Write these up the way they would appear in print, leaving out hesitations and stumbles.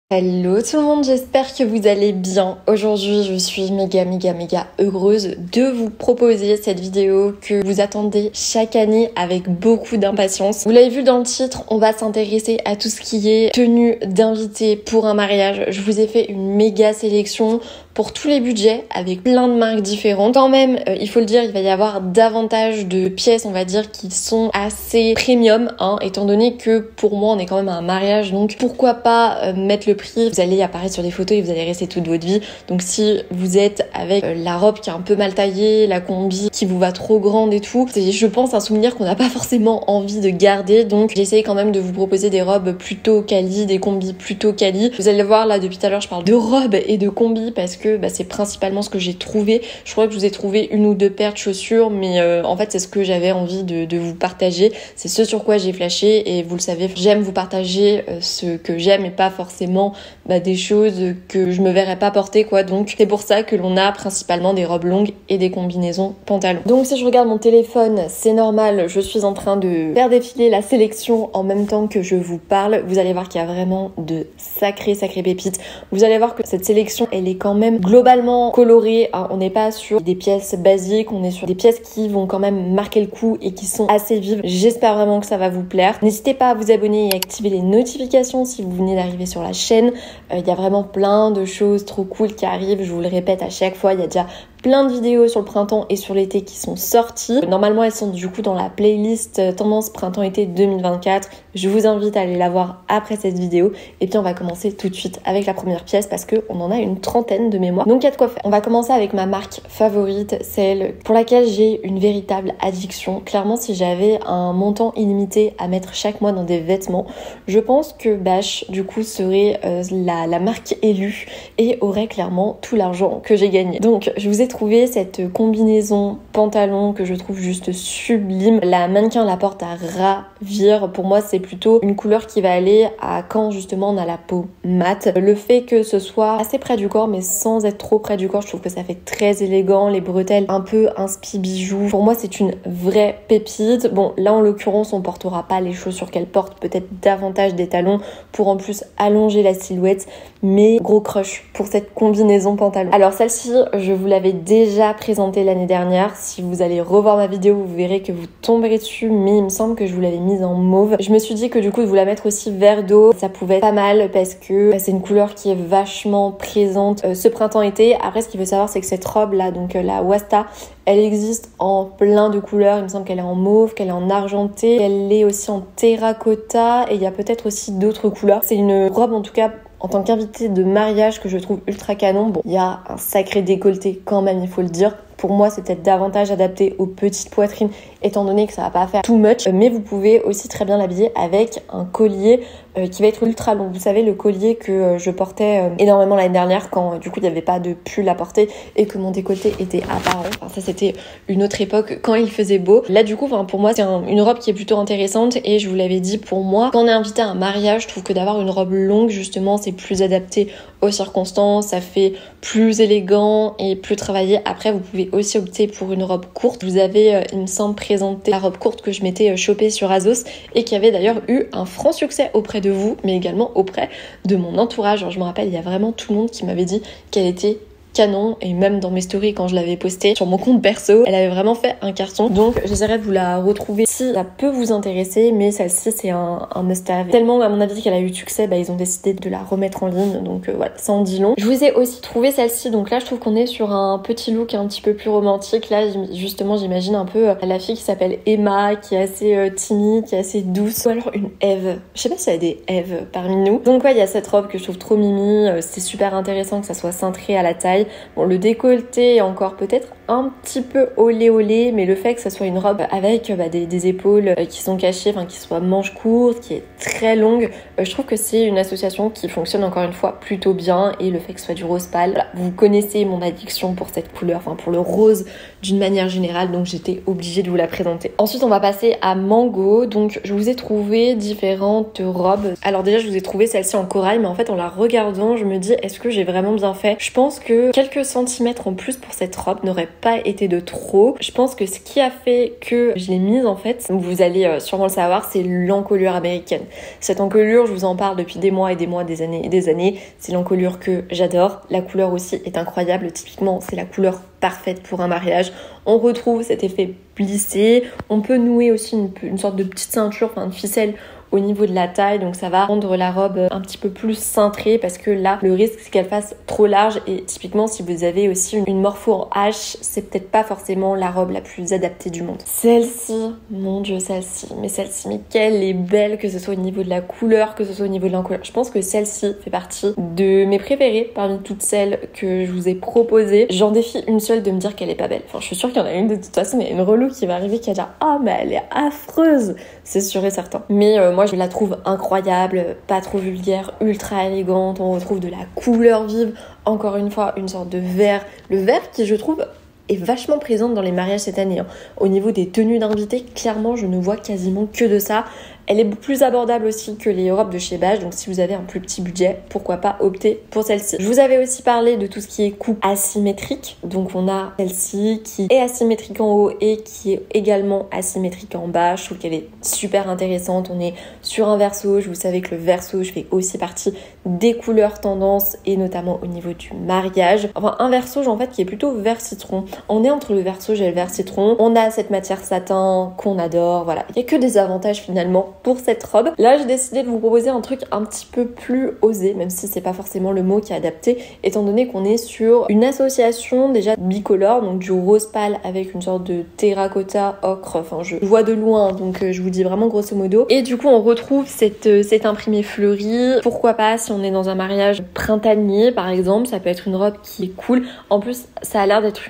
Hello tout le monde, j'espère que vous allez bien. Aujourd'hui, je suis méga heureuse de vous proposer cette vidéo que vous attendez chaque année avec beaucoup d'impatience. Vous l'avez vu dans le titre, on va s'intéresser à tout ce qui est tenue d'invités pour un mariage. Je vous ai fait une méga sélection pour tous les budgets avec plein de marques différentes. Quand même, il faut le dire, il va y avoir davantage de pièces, on va dire, qui sont assez premium, étant donné que pour moi, on est quand même à un mariage, donc pourquoi pas mettre le prix. Vous allez apparaître sur des photos et vous allez rester toute votre vie. Donc si vous êtes avec la robe qui est un peu mal taillée, la combi qui vous va trop grande et tout, c'est, je pense, un souvenir qu'on n'a pas forcément envie de garder. Donc j'essaye quand même de vous proposer des robes plutôt quali, des combis plutôt quali. Vous allez le voir là, depuis tout à l'heure, je parle de robes et de combis parce que c'est principalement ce que j'ai trouvé. Je crois que je vous ai trouvé une ou deux paires de chaussures, mais en fait c'est ce que j'avais envie de vous partager. C'est ce sur quoi j'ai flashé et vous le savez, j'aime vous partager ce que j'aime et pas forcément des choses que je me verrais pas porter quoi. Donc c'est pour ça que l'on a principalement des robes longues et des combinaisons pantalons. Donc si je regarde mon téléphone, c'est normal, je suis en train de faire défiler la sélection en même temps que je vous parle. Vous allez voir qu'il y a vraiment de sacrées pépites. Vous allez voir que cette sélection, elle est quand même globalement colorée. On n'est pas sur des pièces basiques, on est sur des pièces qui vont quand même marquer le coup et qui sont assez vives. J'espère vraiment que ça va vous plaire. N'hésitez pas à vous abonner et activer les notifications si vous venez d'arriver sur la chaîne. Il y a vraiment plein de choses trop cool qui arrivent, je vous le répète à chaque fois, il y a déjà plein de vidéos sur le printemps et sur l'été qui sont sorties. Normalement, elles sont du coup dans la playlist tendance printemps-été 2024. Je vous invite à aller la voir après cette vidéo. Et puis on va commencer tout de suite avec la première pièce parce qu'on en a une trentaine de mémoire. Donc il y a de quoi faire. On va commencer avec ma marque favorite, celle pour laquelle j'ai une véritable addiction. Clairement, si j'avais un montant illimité à mettre chaque mois dans des vêtements, je pense que Bash du coup serait la marque élue et aurait clairement tout l'argent que j'ai gagné. Donc je vous ai trouvé cette combinaison pantalon que je trouve juste sublime. La mannequin la porte à ravir. Pour moi, c'est plutôt une couleur qui va aller à quand justement on a la peau mate. Le fait que ce soit assez près du corps mais sans être trop près du corps, je trouve que ça fait très élégant. Les bretelles un peu inspi bijoux. Pour moi, c'est une vraie pépite. Bon, là en l'occurrence, on portera pas les chaussures qu'elle porte, peut-être davantage des talons pour en plus allonger la silhouette, mais gros crush pour cette combinaison pantalon. Alors celle-ci, je vous l'avais déjà présentée l'année dernière. Si vous allez revoir ma vidéo, vous verrez que vous tomberez dessus, mais il me semble que je vous l'avais mise en mauve. Je me suis dit que du coup de vous la mettre aussi vert d'eau, ça pouvait être pas mal parce que c'est une couleur qui est vachement présente ce printemps-été. Après, ce qu'il faut savoir, c'est que cette robe là, donc la Wasta, elle existe en plein de couleurs. Il me semble qu'elle est en mauve, qu'elle est en argenté, elle est aussi en terracotta et il y a peut-être aussi d'autres couleurs. C'est une robe en tout cas en tant qu'invitée de mariage que je trouve ultra canon. Bon, il y a un sacré décolleté quand même, il faut le dire. Pour moi, c'est peut-être davantage adapté aux petites poitrines, étant donné que ça va pas faire too much. Mais vous pouvez aussi très bien l'habiller avec un collier qui va être ultra long. Vous savez, le collier que je portais énormément l'année dernière quand du coup il n'y avait pas de pull à porter et que mon décolleté était apparent. Enfin, ça c'était une autre époque quand il faisait beau. Là du coup, pour moi, c'est une robe qui est plutôt intéressante et je vous l'avais dit, pour moi, quand on est invité à un mariage, je trouve que d'avoir une robe longue, justement, c'est plus adapté aux circonstances, ça fait plus élégant et plus travaillé. Après, vous pouvez aussi opter pour une robe courte. Vous avez, il me semble, présenté la robe courte que je m'étais chopée sur Azos et qui avait d'ailleurs eu un franc succès auprès de vous, mais également auprès de mon entourage. Alors, je me rappelle, il y a vraiment tout le monde qui m'avait dit qu'elle était canon, et même dans mes stories quand je l'avais postée sur mon compte perso, elle avait vraiment fait un carton. Donc j'essaierai de vous la retrouver si ça peut vous intéresser, mais celle-ci c'est un must-have. Tellement à mon avis qu'elle a eu de succès, ils ont décidé de la remettre en ligne, donc voilà, ça en dit long. Je vous ai aussi trouvé celle-ci, donc là je trouve qu'on est sur un petit look un petit peu plus romantique. Là justement j'imagine un peu la fille qui s'appelle Emma, qui est assez timide, qui est assez douce, ou alors une Eve. Je sais pas s'il y a des Eve parmi nous. Donc ouais, il y a cette robe que je trouve trop mimi, c'est super intéressant que ça soit cintré à la taille. Bon, le décolleté est encore peut-être un petit peu olé, mais le fait que ça soit une robe avec des épaules qui sont cachées, qui soit manche courte, qui est très longue, je trouve que c'est une association qui fonctionne encore une fois plutôt bien. Et le fait que ce soit du rose pâle, voilà, vous connaissez mon addiction pour cette couleur, pour le rose d'une manière générale, donc j'étais obligée de vous la présenter. Ensuite on va passer à Mango. Donc je vous ai trouvé différentes robes. Alors déjà je vous ai trouvé celle-ci en corail, mais en fait en la regardant je me dis, est-ce que j'ai vraiment bien fait? Je pense que quelques centimètres en plus pour cette robe n'aurait pas été de trop. Je pense que ce qui a fait que je l'ai mise en fait, vous allez sûrement le savoir, c'est l'encolure américaine. Cette encolure, je vous en parle depuis des mois et des mois, des années et des années. C'est l'encolure que j'adore. La couleur aussi est incroyable. Typiquement, c'est la couleur parfaite pour un mariage. On retrouve cet effet plissé. On peut nouer aussi une sorte de petite ceinture, enfin une ficelle au niveau de la taille, donc ça va rendre la robe un petit peu plus cintrée parce que là le risque c'est qu'elle fasse trop large et typiquement si vous avez aussi une morpho en H, c'est peut-être pas forcément la robe la plus adaptée du monde. Celle-ci, mon dieu, celle-ci, mais qu'elle est belle, que ce soit au niveau de la couleur, que ce soit au niveau de l'encolure. Je pense que celle-ci fait partie de mes préférées parmi toutes celles que je vous ai proposées. J'en défie une seule de me dire qu'elle est pas belle. Enfin, je suis sûre qu'il y en a une de toute façon, il y a une relou qui va arriver qui va dire ah mais elle est affreuse, c'est sûr et certain. Mais moi je la trouve incroyable, pas trop vulgaire, ultra élégante, on retrouve de la couleur vive, encore une fois une sorte de vert, le vert qui je trouve est vachement présente dans les mariages cette année. Au niveau des tenues d'invités, clairement je ne vois quasiment que de ça. Elle est plus abordable aussi que les robes de chez Bage, donc si vous avez un plus petit budget, pourquoi pas opter pour celle-ci. Je vous avais aussi parlé de tout ce qui est coupe asymétrique, donc on a celle-ci qui est asymétrique en haut et qui est également asymétrique en bas. Je trouve qu'elle est super intéressante. On est sur un verso, vous savez que le verso fait aussi partie des couleurs tendances et notamment au niveau du mariage. Enfin un verso en fait qui est plutôt vert citron. On est entre le verso et le vert citron. On a cette matière satin qu'on adore, voilà. Il n'y a que des avantages finalement pour cette robe. Là, j'ai décidé de vous proposer un truc un petit peu plus osé, même si c'est pas forcément le mot qui est adapté, étant donné qu'on est sur une association déjà bicolore, donc du rose pâle avec une sorte de terracotta ocre. Enfin, je vois de loin, donc je vous dis vraiment grosso modo. Et du coup, on retrouve cet imprimé fleuri. Pourquoi pas si on est dans un mariage printanier, par exemple, ça peut être une robe qui est cool. En plus, ça a l'air d'être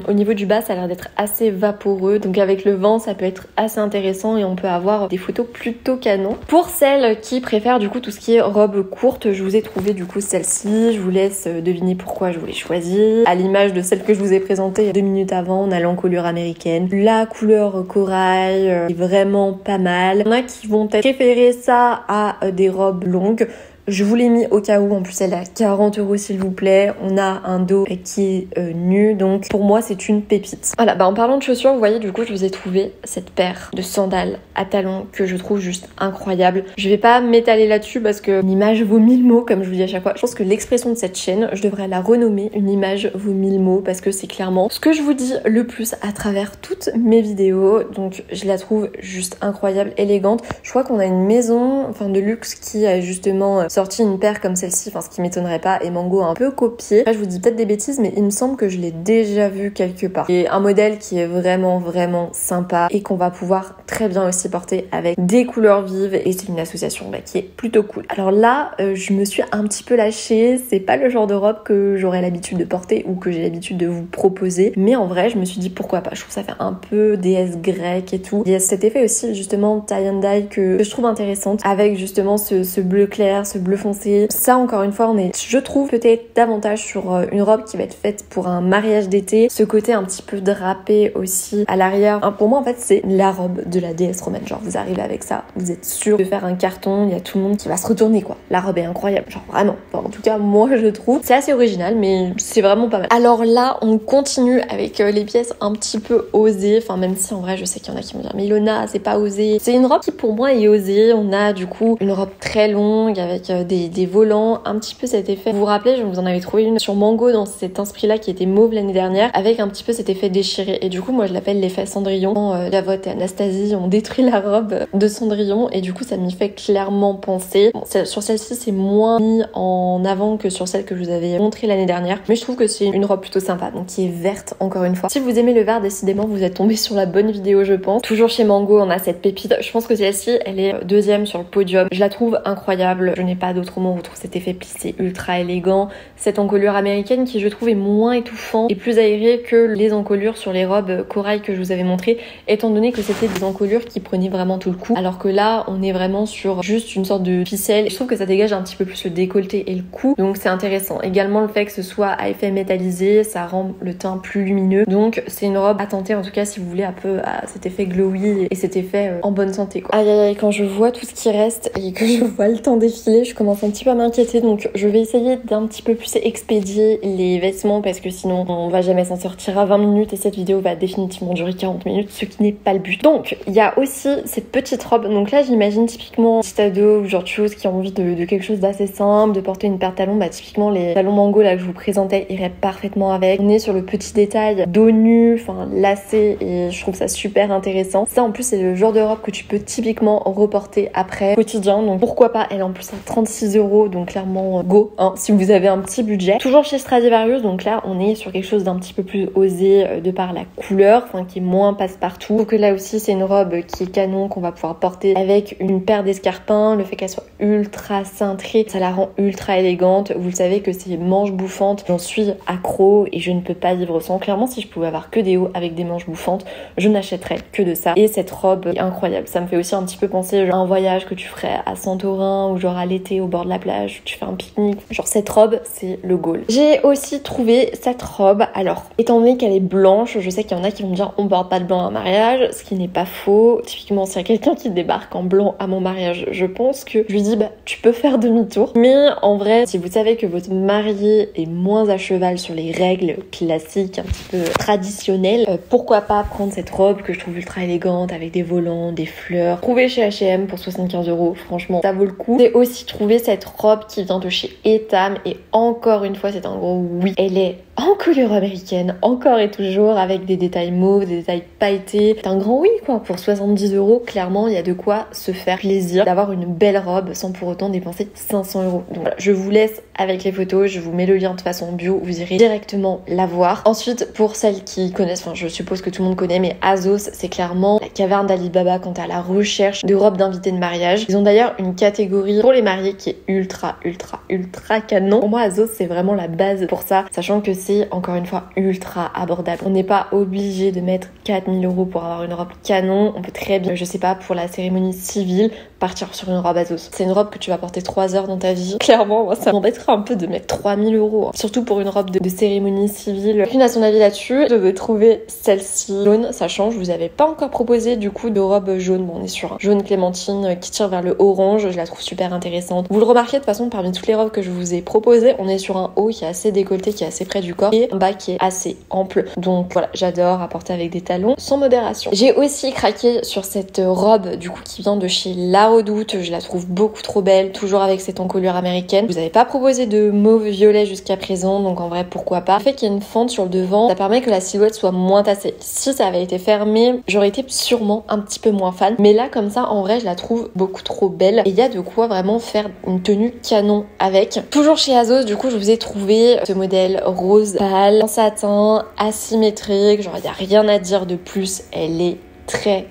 au niveau du bas, ça a l'air d'être assez vaporeux, donc avec le vent, ça peut être assez intéressant et on peut avoir des photos plutôt canon. Pour celles qui préfèrent du coup tout ce qui est robe courte, je vous ai trouvé du coup celle-ci. Je vous laisse deviner pourquoi je vous l'ai choisie. À l'image de celle que je vous ai présentée 2 minutes avant, on a l'encolure américaine. La couleur corail est vraiment pas mal. Il y en a qui vont peut-être préférer ça à des robes longues. Je vous l'ai mis au cas où, en plus elle est à 40 € s'il vous plaît. On a un dos qui est nu, donc pour moi c'est une pépite. Voilà, en parlant de chaussures, vous voyez du coup je vous ai trouvé cette paire de sandales à talons que je trouve juste incroyable. Je vais pas m'étaler là-dessus parce que une image vaut 1000 mots comme je vous dis à chaque fois. Je pense que l'expression de cette chaîne, je devrais la renommer une image vaut 1000 mots parce que c'est clairement ce que je vous dis le plus à travers toutes mes vidéos. Donc je la trouve juste incroyable, élégante. Je crois qu'on a une maison de luxe qui a justement sorti une paire comme celle-ci, ce qui m'étonnerait pas, et Mango a un peu copié. Là, je vous dis peut-être des bêtises, mais il me semble que je l'ai déjà vu quelque part. Et un modèle qui est vraiment sympa et qu'on va pouvoir très bien aussi porter avec des couleurs vives, et c'est une association qui est plutôt cool. Alors là, je me suis un petit peu lâchée, c'est pas le genre de robe que j'aurais l'habitude de porter ou que j'ai l'habitude de vous proposer, mais en vrai, je me suis dit pourquoi pas. Je trouve ça fait un peu déesse grecque et tout. Il y a cet effet aussi justement tie and dye que je trouve intéressante, avec justement ce bleu clair, ce bleu foncé. Ça encore une fois, on est, je trouve, peut-être davantage sur une robe qui va être faite pour un mariage d'été. Ce côté un petit peu drapé aussi à l'arrière. Pour moi en fait c'est la robe de la déesse romaine. Genre vous arrivez avec ça, vous êtes sûr de faire un carton, il y a tout le monde qui va se retourner quoi. La robe est incroyable, genre vraiment. Enfin, en tout cas moi je trouve. C'est assez original mais c'est vraiment pas mal. Alors là on continue avec les pièces un petit peu osées. Enfin même si en vrai je sais qu'il y en a qui vont dire mais Ilona c'est pas osé. C'est une robe qui pour moi est osée. On a du coup une robe très longue avec des volants, un petit peu cet effet. Vous vous rappelez, je vous en avais trouvé une sur Mango dans cet inspi là qui était mauve l'année dernière avec un petit peu cet effet déchiré, et du coup moi je l'appelle l'effet Cendrillon. Gavotte et Anastasie ont détruit la robe de Cendrillon et du coup ça m'y fait clairement penser. Bon, sur celle-ci c'est moins mis en avant que sur celle que je vous avais montrée l'année dernière, mais je trouve que c'est une robe plutôt sympa, donc qui est verte encore une fois. Si vous aimez le vert, décidément vous êtes tombé sur la bonne vidéo je pense. Toujours chez Mango on a cette pépite, je pense que celle-ci elle est deuxième sur le podium. Je la trouve incroyable, je n'ai pas d'autre mot. On retrouve cet effet plissé ultra élégant, cette encolure américaine qui je trouve est moins étouffant et plus aéré que les encolures sur les robes corail que je vous avais montré, étant donné que c'était des encolures qui prenaient vraiment tout le coup, alors que là on est vraiment sur juste une sorte de ficelle. Je trouve que ça dégage un petit peu plus le décolleté et le cou, donc c'est intéressant. Également le fait que ce soit à effet métallisé, ça rend le teint plus lumineux, donc c'est une robe à tenter en tout cas si vous voulez un peu à cet effet glowy et cet effet en bonne santé quoi. Aïe aïe aïe, quand je vois tout ce qui reste et que je vois le temps défiler, je commence un petit peu à m'inquiéter, donc je vais essayer d'un petit peu plus expédier les vêtements parce que sinon on va jamais s'en sortir à 20 minutes et cette vidéo va définitivement durer 40 minutes, ce qui n'est pas le but. Donc il y a aussi cette petite robe, donc là j'imagine typiquement petit ado ou genre de choses qui ont envie de quelque chose d'assez simple, de porter une paire de talons, bah typiquement les talons mango là que je vous présentais iraient parfaitement avec. On est sur le petit détail dos nu, enfin lacé, et je trouve ça super intéressant. Ça en plus c'est le genre de robe que tu peux typiquement reporter après quotidien, donc pourquoi pas. Elle est en plus à 36 €, donc clairement go hein, si vous avez un petit budget. Toujours chez Stradivarius, donc là on est sur quelque chose d'un petit peu plus osé de par la couleur, enfin qui est moins passe-partout. Donc là aussi c'est une robe qui est canon, qu'on va pouvoir porter avec une paire d'escarpins. Le fait qu'elle soit ultra cintrée, ça la rend ultra élégante. Vous le savez que c'est manches bouffantes, j'en suis accro et je ne peux pas vivre sans. Clairement si je pouvais avoir que des hauts avec des manches bouffantes, je n'achèterais que de ça. Et cette robe est incroyable, ça me fait aussi un petit peu penser à un voyage que tu ferais à Santorin ou genre à l'été au bord de la plage, tu fais un pique-nique. Genre cette robe c'est le goal. J'ai aussi trouvé cette robe, alors étant donné qu'elle est blanche, je sais qu'il y en a qui vont me dire on porte pas de blanc à un mariage, ce qui n'est pas faux. Typiquement s'il y a quelqu'un qui débarque en blanc à mon mariage, je pense que je lui dis bah tu peux faire demi-tour. Mais en vrai, si vous savez que votre marié est moins à cheval sur les règles classiques, un petit peu traditionnelles, pourquoi pas prendre cette robe que je trouve ultra élégante avec des volants, des fleurs. Trouvée chez H&M pour 75 €, franchement ça vaut le coup. J'ai aussi trouvé cette robe qui vient de chez Etam et encore une fois c'est un gros oui. Elle est en couleur américaine, encore et toujours avec des détails mauves, des détails pailletés. C'est un grand oui quoi. Pour 70 €, clairement il y a de quoi se faire plaisir d'avoir une belle robe sans pour autant dépenser 500 €. Donc voilà, je vous laisse avec les photos, je vous mets le lien de façon bio, vous irez directement la voir. Ensuite pour celles qui connaissent, enfin je suppose que tout le monde connaît, mais Azos c'est clairement la caverne d'Alibaba quand à la recherche de robes d'invités de mariage. Ils ont d'ailleurs une catégorie pour les mariés qui est ultra canon. Pour moi Azos c'est vraiment la base pour ça, sachant que c'est encore une fois ultra abordable. On n'est pas obligé de mettre 4000 € pour avoir une robe canon. On peut très bien, je sais pas, pour la cérémonie civile, partir sur une robe Azos. C'est une robe que tu vas porter 3 heures dans ta vie. Clairement, moi, ça m'embêtera un peu de mettre 3000 €. Hein. Surtout pour une robe de cérémonie civile. Chacune a son avis là-dessus. Je veux trouver celle-ci jaune. Ça change. Je vous avais pas encore proposé du coup de robe jaune. Bon, on est sur un jaune clémentine qui tire vers le orange. Je la trouve super intéressante. Vous le remarquez de toute façon, parmi toutes les robes que je vous ai proposées, on est sur un haut qui est assez décolleté, qui est assez près du corps, et un bas qui est assez ample. Donc voilà, j'adore à porter avec des talons sans modération. J'ai aussi craqué sur cette robe du coup qui vient de chez La Redoute. Je la trouve beaucoup trop belle, toujours avec cette encolure américaine. Vous avez pas proposé de mauve violet jusqu'à présent, donc en vrai pourquoi pas. Le fait qu'il y ait une fente sur le devant, ça permet que la silhouette soit moins tassée. Si ça avait été fermé, j'aurais été sûrement un petit peu moins fan. Mais là comme ça, en vrai, je la trouve beaucoup trop belle. Et il y a de quoi vraiment faire une tenue canon avec. Toujours chez Azos, du coup, je vous ai trouvé ce modèle rose pâle, en satin, asymétrique. Genre, il n'y a rien à dire de plus. Elle est très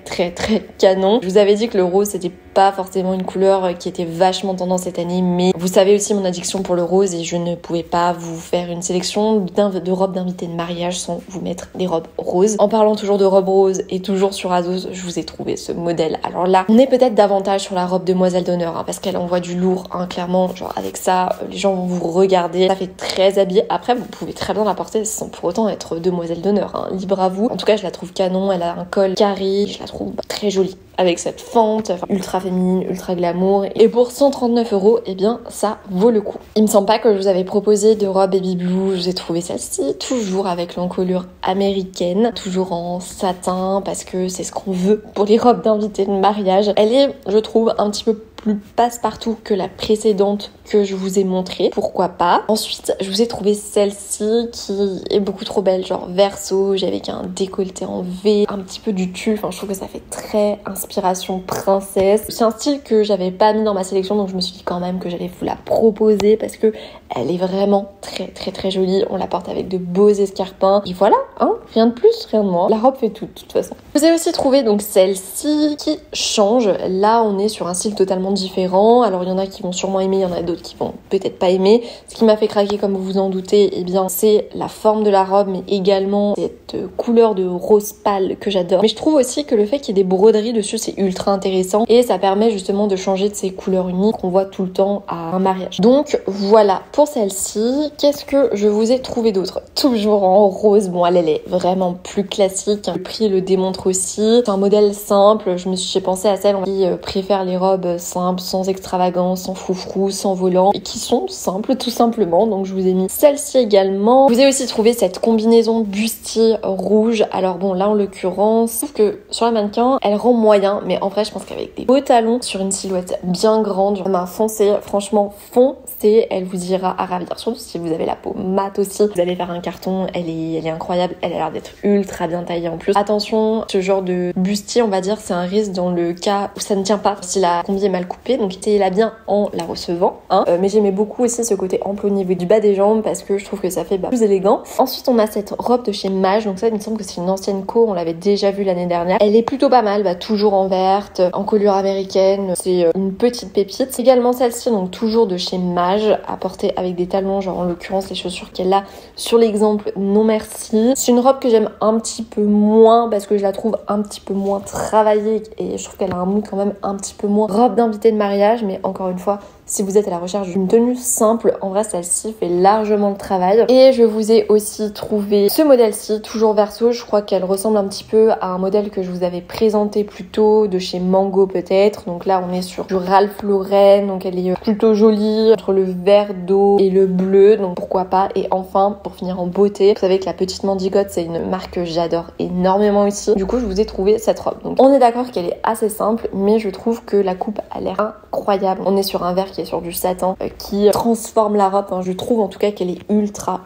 canon. Je vous avais dit que le rose c'était pas forcément une couleur qui était vachement tendance cette année, mais vous savez aussi mon addiction pour le rose et je ne pouvais pas vous faire une sélection de robes d'invités de mariage sans vous mettre des robes roses. En parlant toujours de robes roses et toujours sur Azos, je vous ai trouvé ce modèle. Alors là, on est peut-être davantage sur la robe demoiselle d'honneur hein, parce qu'elle envoie du lourd hein, clairement, genre avec ça les gens vont vous regarder, ça fait très habillé. Après vous pouvez très bien la porter sans pour autant être demoiselle d'honneur hein. Libre à vous. En tout cas je la trouve canon, elle a un col carré, je la trouve très jolie avec cette fente, enfin, ultra féminine, ultra glamour. Et pour 139 €, eh bien, ça vaut le coup. Il me semble pas que je vous avais proposé de robe baby blue. Je vous ai trouvé celle-ci, toujours avec l'encolure américaine, toujours en satin, parce que c'est ce qu'on veut pour les robes d'invités de mariage. Elle est, je trouve, un petit peu plus passe-partout que la précédente que je vous ai montrée. Pourquoi pas. Ensuite, je vous ai trouvé celle-ci qui est beaucoup trop belle, genre verso, avec un décolleté en V, un petit peu du tulle. Enfin, je trouve que ça fait très inspiration princesse. C'est un style que j'avais pas mis dans ma sélection, donc je me suis dit quand même que j'allais vous la proposer parce que elle est vraiment très jolie. On la porte avec de beaux escarpins. Et voilà, hein, rien de plus, rien de moins. La robe fait tout, de toute façon. Je vous ai aussi trouvé donc celle-ci qui change. Là, on est sur un style totalement différent. Alors, il y en a qui vont sûrement aimer, il y en a d'autres qui vont peut-être pas aimer. Ce qui m'a fait craquer, comme vous vous en doutez, eh bien, c'est la forme de la robe, mais également cette couleur de rose pâle que j'adore. Mais je trouve aussi que le fait qu'il y ait des broderies dessus, c'est ultra intéressant et ça permet justement de changer de ces couleurs uniques qu'on voit tout le temps à un mariage. Donc, voilà pour celle-ci. Qu'est-ce que je vous ai trouvé d'autre? Toujours en rose. Bon, elle est vraiment plus classique. Le prix le démontre aussi. C'est un modèle simple. J'ai pensé à celle qui préfère les robes simples, simples, sans extravagance, sans froufrou, sans volant, et qui sont simples tout simplement. Donc je vous ai mis celle-ci également. Je vous ai aussi trouvé cette combinaison bustier rouge. Alors bon, là en l'occurrence, je trouve que sur la mannequin, elle rend moyen, mais en vrai je pense qu'avec des beaux talons sur une silhouette bien grande, main foncée, franchement foncée, elle vous ira à ravir. Surtout si vous avez la peau mate aussi, vous allez faire un carton. Elle est incroyable, elle a l'air d'être ultra bien taillée en plus. Attention, ce genre de bustier, on va dire, c'est un risque dans le cas où ça ne tient pas, si la combi est mal coupée, donc essayez-la bien en la recevant, hein. Mais j'aimais beaucoup aussi ce côté ample au niveau du bas des jambes parce que je trouve que ça fait plus élégant. Ensuite on a cette robe de chez Mage, donc ça il me semble que c'est une ancienne co, on l'avait déjà vue l'année dernière. Elle est plutôt pas mal, toujours en verte, en colure américaine, c'est une petite pépite. Également celle-ci, donc toujours de chez Mage, à porter avec des talons, genre en l'occurrence les chaussures qu'elle a sur l'exemple, non merci. C'est une robe que j'aime un petit peu moins parce que je la trouve un petit peu moins travaillée et je trouve qu'elle a un mood quand même un petit peu moins robe d'invité de mariage, mais encore une fois, si vous êtes à la recherche d'une tenue simple, en vrai celle-ci fait largement le travail. Et je vous ai aussi trouvé ce modèle-ci, toujours verso. Je crois qu'elle ressemble un petit peu à un modèle que je vous avais présenté plus tôt, de chez Mango peut-être. Donc là on est sur du Ralph Lauren, donc elle est plutôt jolie, entre le vert d'eau et le bleu, donc pourquoi pas. Et enfin, pour finir en beauté, vous savez que la petite Mandigote, c'est une marque que j'adore énormément aussi. Du coup je vous ai trouvé cette robe. Donc on est d'accord qu'elle est assez simple, mais je trouve que la coupe a l'air incroyable. On est sur un vert qui est sur du satin qui transforme la robe, hein. Je trouve en tout cas qu'elle est ultra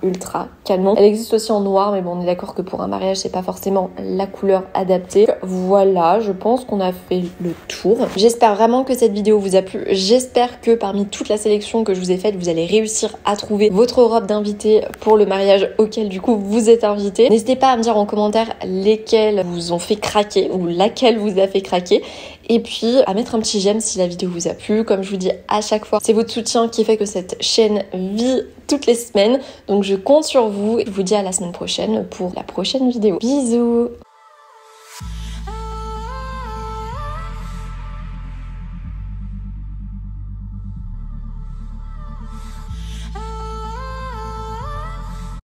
canon. Elle existe aussi en noir, mais bon on est d'accord que pour un mariage c'est pas forcément la couleur adaptée. Voilà, je pense qu'on a fait le tour. J'espère vraiment que cette vidéo vous a plu. J'espère que parmi toute la sélection que je vous ai faite, vous allez réussir à trouver votre robe d'invité pour le mariage auquel du coup vous êtes invité. N'hésitez pas à me dire en commentaire lesquelles vous ont fait craquer ou laquelle vous a fait craquer. Et puis à mettre un petit j'aime si la vidéo vous a plu. Comme je vous dis à chaque fois, c'est votre soutien qui fait que cette chaîne vit toutes les semaines. Donc je compte sur vous et je vous dis à la semaine prochaine pour la prochaine vidéo. Bisous!